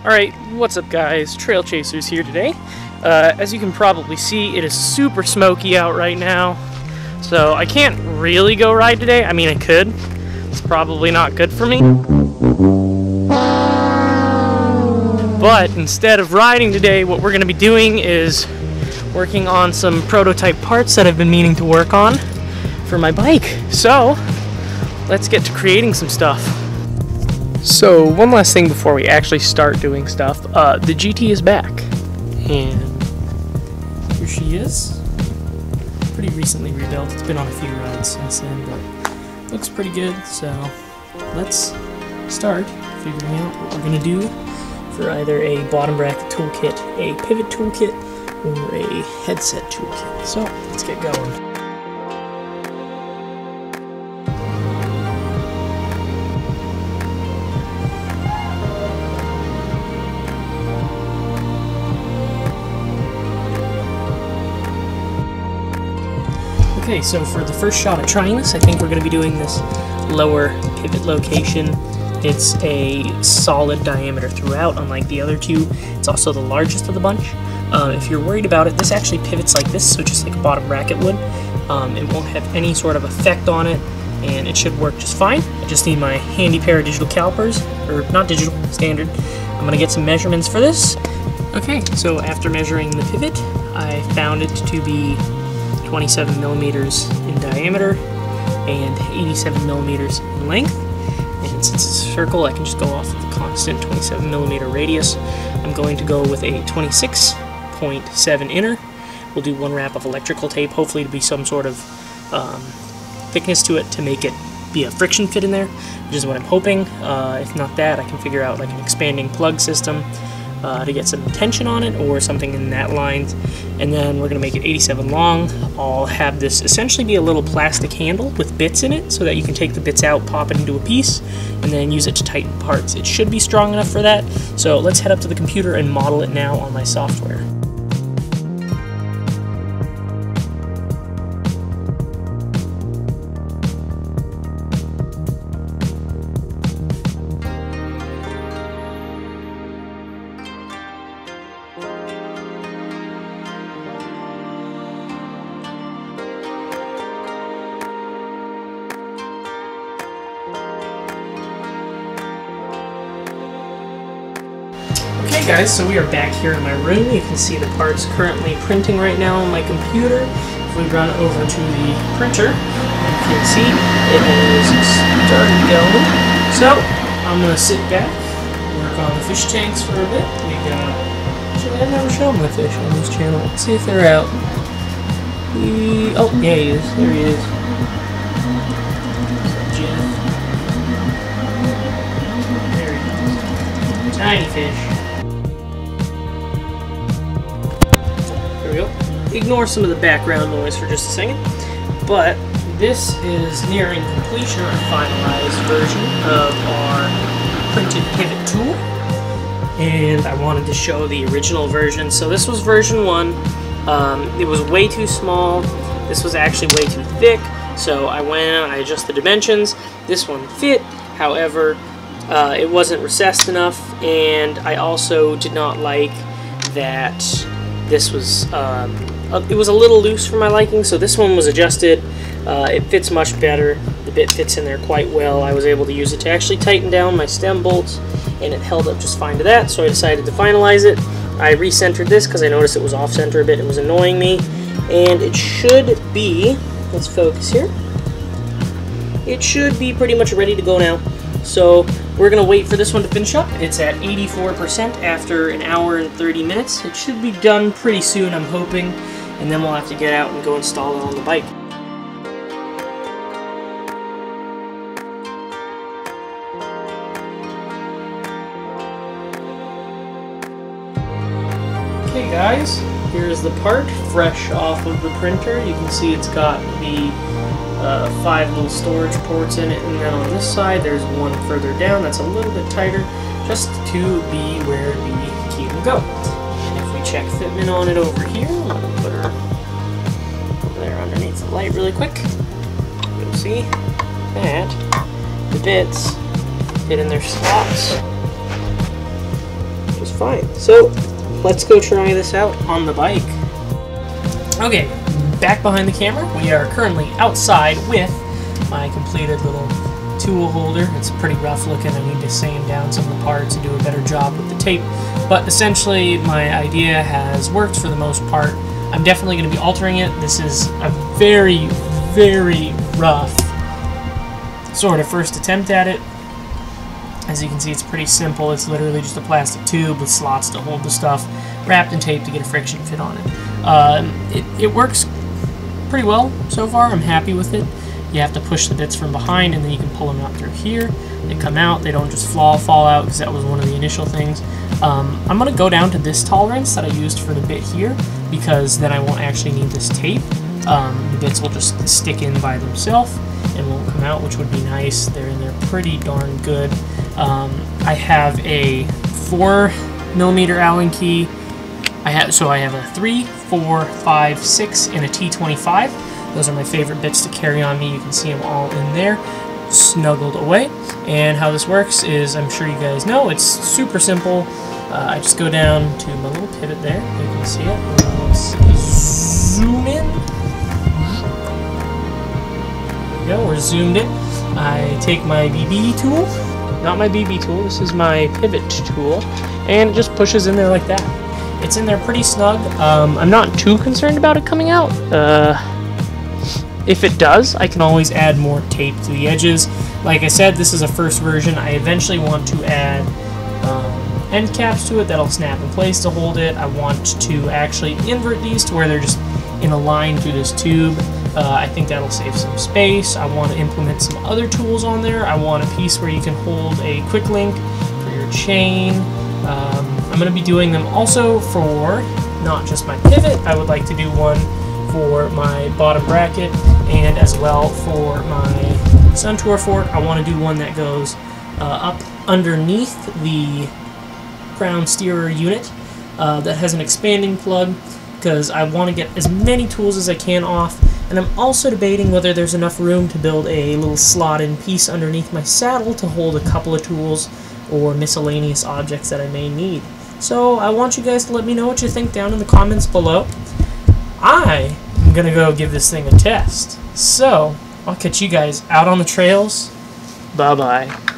Alright, what's up guys? Trail Chasers here today. As you can probably see, it is super smoky out right now. So I can't really go ride today. I mean, I could. It's probably not good for me. But instead of riding today, what we're going to be doing is working on some prototype parts that I've been meaning to work on for my bike. So let's get to creating some stuff. So one last thing before we actually start doing stuff, the GT is back, and here she is. Pretty recently rebuilt. It's been on a few rides since then, but looks pretty good. So let's start figuring out what we're gonna do for either a bottom bracket toolkit, a pivot toolkit, or a headset toolkit. So let's get going. Okay, so for the first shot at trying this, I think we're going to be doing this lower pivot location. It's a solid diameter throughout, unlike the other two. It's also the largest of the bunch. If you're worried about it, this actually pivots like this, so just like a bottom bracket would. It won't have any sort of effect on it, and it should work just fine. I just need my handy pair of digital calipers, or not digital, standard. I'm going to get some measurements for this. Okay, so after measuring the pivot, I found it to be 27 millimeters in diameter and 87 millimeters in length. And since it's a circle, I can just go off of the constant 27 millimeter radius. I'm going to go with a 26.7 inner. We'll do one wrap of electrical tape, hopefully to be some sort of thickness to it to make it be a friction fit in there, which is what I'm hoping. If not that, I can figure out like an expanding plug system to get some tension on it or something in that line. And then we're going to make it 87 long. I'll have this essentially be a little plastic handle with bits in it so that you can take the bits out, pop it into a piece, and then use it to tighten parts. It should be strong enough for that. So let's head up to the computer and model it now on my software. Okay guys, so we are back here in my room. You can see the parts currently printing right now on my computer. If we run over to the printer, you can see it has started going. So I'm going to sit back, work on the fish tanks for a bit. We got, actually I've never shown my fish on this channel. Let's see if they're out. Oh, yeah, he is. There he is. Jeff. There he is. Tiny fish. Ignore some of the background noise for just a second, but this is nearing completion, our finalized version of our printed pivot tool, and I wanted to show the original version. So this was version 1. It was way too small. This was actually way too thick, so I went in and I adjusted the dimensions. This one fit, however, it wasn't recessed enough, and I also did not like that this was it was a little loose for my liking, so this one was adjusted. It fits much better. The bit fits in there quite well. I was able to use it to actually tighten down my stem bolts, and it held up just fine to that, so I decided to finalize it. I recentered this because I noticed it was off-center a bit. It was annoying me, and it should be, let's focus here, it should be pretty much ready to go now. So we're going to wait for this one to finish up. It's at 84% after an hour and 30 minutes. It should be done pretty soon, I'm hoping, and then we'll have to get out and go install it on the bike. Okay guys, here's the part fresh off of the printer. You can see it's got the 5 little storage ports in it, and then on this side there's one further down that's a little bit tighter, just to be where the key will go. And if we check fitment on it over here, I'm going to put her over there underneath the light really quick. You'll see that the bits fit in their slots, fine. So let's go try this out on the bike. Okay, back behind the camera, we are currently outside with my completed little tool holder. It's pretty rough looking. I need to sand down some of the parts and do a better job with the tape. But essentially, my idea has worked for the most part. I'm definitely going to be altering it. This is a very, very rough sort of first attempt at it. As you can see, it's pretty simple. It's literally just a plastic tube with slots to hold the stuff, wrapped in tape to get a friction fit on it. It works pretty well so far. I'm happy with it. You have to push the bits from behind, and then you can pull them out through here. They come out. They don't just fall out, because that was one of the initial things. I'm going to go down to this tolerance that I used for the bit here, because then I won't actually need this tape. The bits will just stick in by themselves and won't come out, which would be nice. They're in there pretty darn good. I have a 4mm Allen key. I have a 3, 4, 5, 6, and a T25. Those are my favorite bits to carry on me. You can see them all in there, snuggled away. And how this works is, I'm sure you guys know, it's super simple. I just go down to my little pivot there. You can see it. Let's zoom in. There we go, we're zoomed in. I take my BB tool. Not my BB tool, this is my pivot tool. And it just pushes in there like that. It's in there pretty snug. I'm not too concerned about it coming out. If it does, I can always add more tape to the edges. Like I said, this is a first version. I eventually want to add end caps to it that'll snap in place to hold it. I want to actually invert these to where they're just in a line through this tube. I think that'll save some space. I want to implement some other tools on there. I want a piece where you can hold a quick link for your chain. I'm going to be doing them also for not just my pivot. I would like to do one for my bottom bracket, and as well for my Sun Tour fork. I want to do one that goes up underneath the crown steerer unit that has an expanding plug, because I want to get as many tools as I can off. And I'm also debating whether there's enough room to build a little slot-in piece underneath my saddle to hold a couple of tools or miscellaneous objects that I may need. So I want you guys to let me know what you think down in the comments below. I am going to go give this thing a test. So I'll catch you guys out on the trails. Bye-bye.